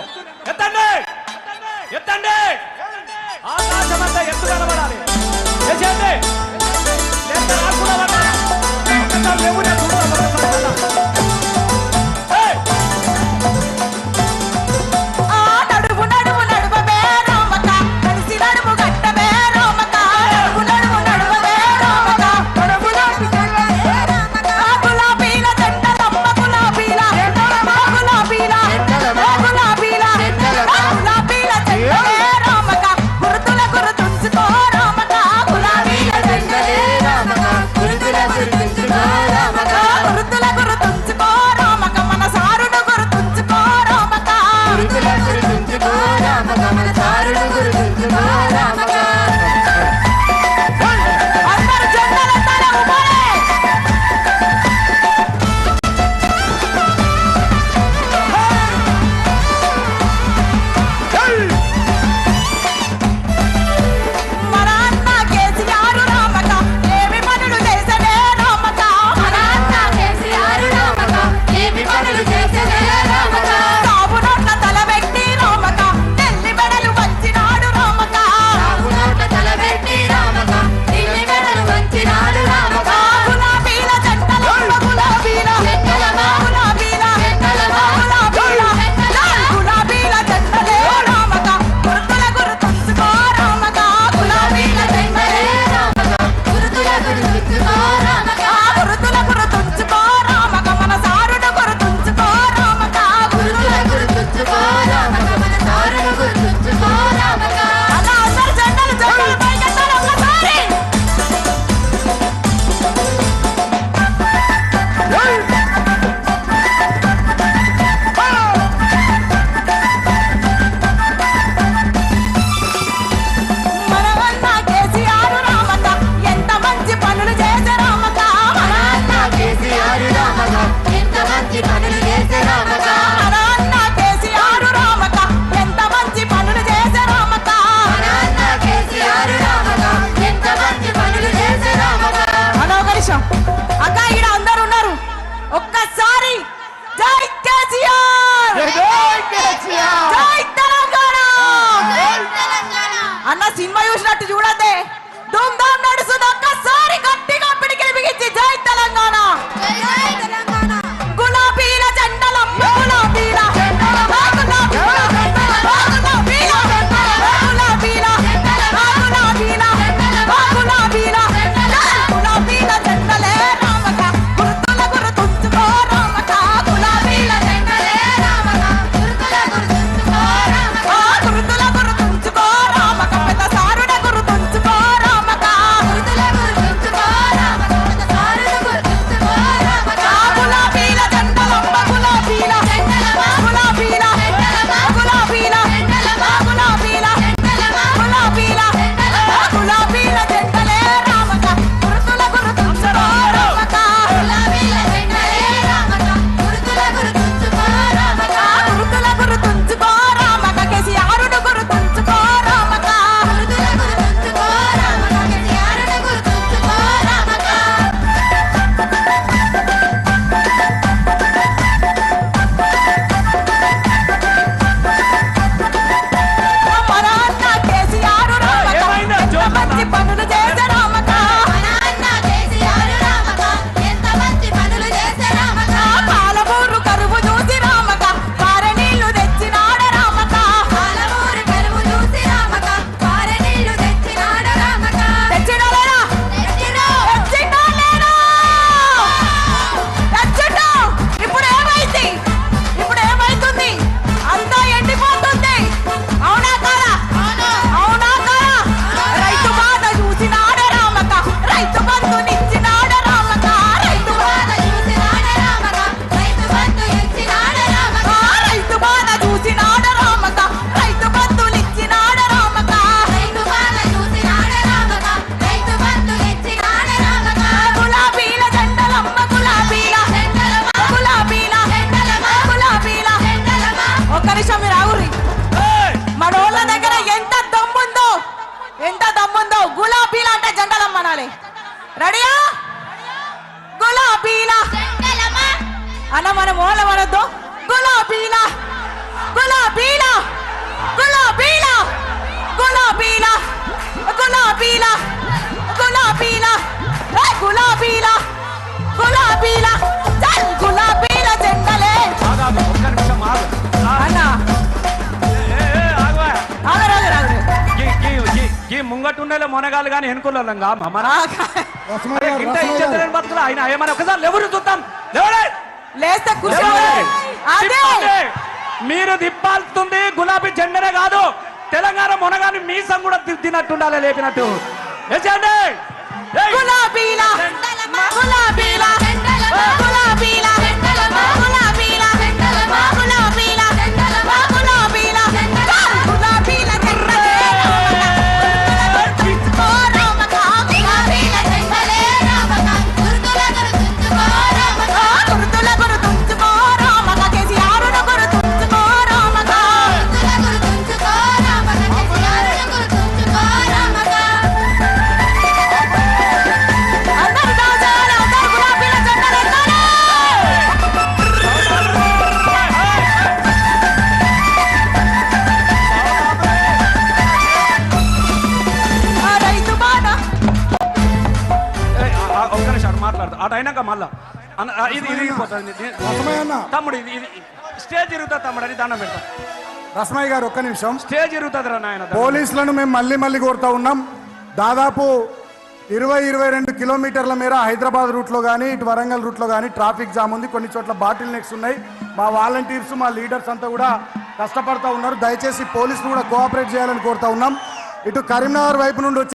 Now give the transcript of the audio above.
ఎత్తండి ఎత్తండి ఆకాశమంతా ఎత్తు కనబడాలి. చేసేయండి అన్న సినిమా చూసినట్టు చూడద్దే ధూమ్ ధామ్ నడుస్తుంది. ఒక్కసారి గట్టిగా పిడికిలి బిగించి జై తెలంగాణ. గులాబీల జెండలమ్మ గులాబీల రెడీయా గులాబీల అన్న మనం ఓల వరద్దు గులాబీల గులాబీల గులాబీల గులాబీల ఏ గులాబీల గులాబీల చల్ గులాబీల జెండలే ఆగాగు, ఒక్క నిమిషం ఆగు. అన్న ఆగు. ఆగరాగరాగరు ఈ ముంగటుండేలే మొనగాలు కానీ వెనుకులంగా మన రస్మయ్య గారు, ఇంత రస్మయ్య ఇచ్చేద్దరు గారు. బతుకులు ఆయన ఏమని ఒకసారి ఎవరు చూద్దాం లేవడే. లేస్తే కూర్చో లేవడే. అదే తిప్పండి. మీరు దిప్పాల్తుంది గులాబీ జెండనే కాదు తెలంగాణ మొనగాని మీసం కూడా తిన్నట్టుండాలి లేపినట్టు లేచండి. ఏయ్. గులాబీల గులాబీల గులాబీల గులాబీల గులాబీల గులాబీల గులాబీల జెండలే ఓ రామక గులాబీల జెండలే రామక గుర్తుల గుర్తుంచుకో రామక కేసీఆర్ను గుర్తుంచుకో రామక అందరూ దాచాలి అందరూ గులాబీల జెండలు ఎత్తాలి ఆ రైతు బాట ఏయ్, ఒక్క నిమిషం మాట్లాడదు అటు అయినాక మళ్ళా ఇది ఇరిగిపోతుంది రస్మయ్య అన్న, తమ్ముడు ఇది స్టేజ్ ఇరుగుతుంది తమ్ముడు అని దండం పెడతా రస్మయ్య గారు ఒక్క నిమిషం. స్టేజ్ ఇరుగుతుంది రా నాయన పోలీసులను మేము మళ్ళీ కోరుతా ఉన్నాం. దాదాపు 20-22 కిలోమీటర్ల మేర హైదరాబాద్ రూట్లో కానీ ఇటు వరంగల్ రూట్లో కానీ ట్రాఫిక్ జామ్ ఉంది. కొన్ని చోట్ల బాటిల్ నెక్స్ ఉన్నాయి. మా వాలంటీర్స్ మా లీడర్స్ అంతా కూడా కష్టపడతా ఉన్నారు. దయచేసి పోలీసులు కూడా కోఆపరేట్ చేయాలని కోరుతా ఉన్నాం. ఇటు కరీంనగర్ వైపు నుండి వచ్చి